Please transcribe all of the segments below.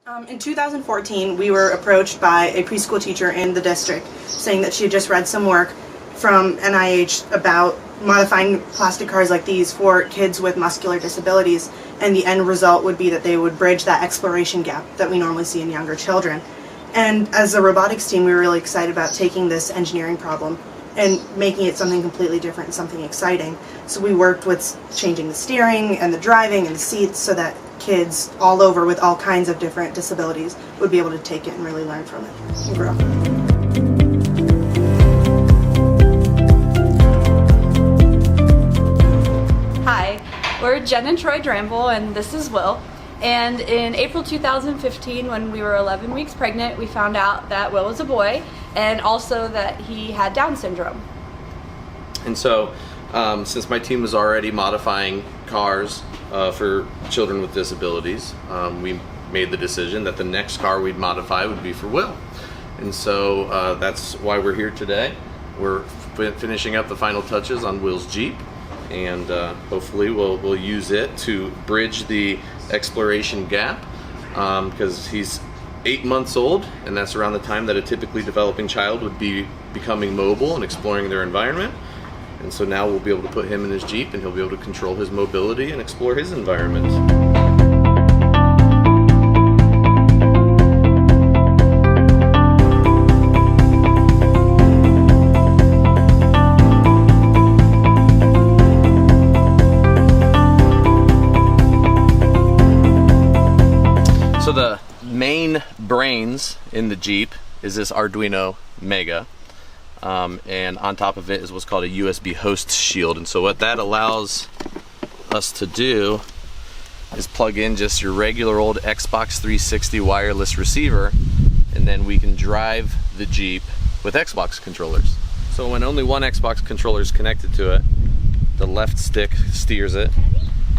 In 2014, we were approached by a preschool teacher in the district saying that she had just read some work from NIH about modifying plastic cars like these for kids with muscular disabilities, and the end result would be that they would bridge that exploration gap that we normally see in younger children. And as a robotics team, we were really excited about taking this engineering problem and making it something completely different and something exciting. So we worked with changing the steering and the driving and the seats so that kids all over with all kinds of different disabilities would be able to take it and really learn from it and grow. Hi, we're Jen and Troy Dramble, and this is Will. And in April 2015, when we were 11 weeks pregnant, we found out that Will was a boy and also that he had Down syndrome. And so, since my team was already modifying cars for children with disabilities, we made the decision that the next car we'd modify would be for Will. And so that's why we're here today. We're finishing up the final touches on Will's Jeep, and hopefully we'll use it to bridge the exploration gap, because he's 8 months old, and that's around the time that a typically developing child would be becoming mobile and exploring their environment. And so now we'll be able to put him in his Jeep and he'll be able to control his mobility and explore his environment. So the main brains in the Jeep is this Arduino Mega, and on top of it is what's called a USB host shield. And so what that allows us to do is plug in just your regular old Xbox 360 wireless receiver, and then we can drive the Jeep with Xbox controllers. So when only one Xbox controller is connected to it, the left stick steers it,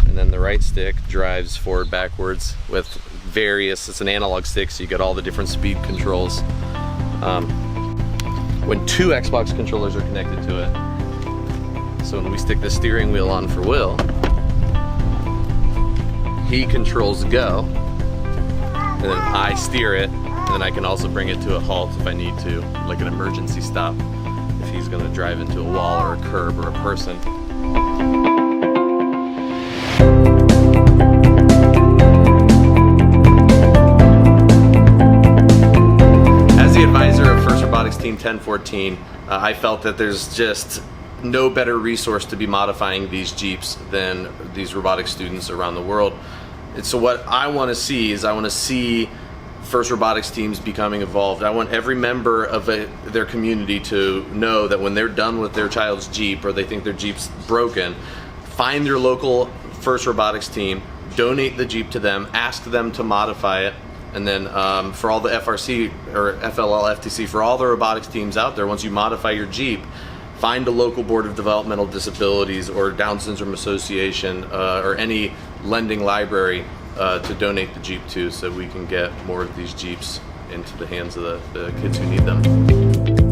and then the right stick drives forward, backwards with various, it's an analog stick, so you get all the different speed controls. When two Xbox controllers are connected to it, so when we stick the steering wheel on for Will, he controls go, and then I steer it, and then I can also bring it to a halt if I need to, like an emergency stop, if he's going to drive into a wall or a curb or a person. Advisor of FIRST Robotics Team 1014, I felt that there's just no better resource to be modifying these Jeeps than these robotics students around the world. And so what I want to see is I want to see FIRST Robotics teams becoming involved. I want every member of their community to know that when they're done with their child's Jeep or they think their Jeep's broken, find your local FIRST Robotics team, donate the Jeep to them, ask them to modify it. And then for all the FRC or FLL, FTC, for all the robotics teams out there, once you modify your Jeep, find a local Board of Developmental Disabilities or Down Syndrome Association or any lending library to donate the Jeep to, so we can get more of these Jeeps into the hands of the kids who need them.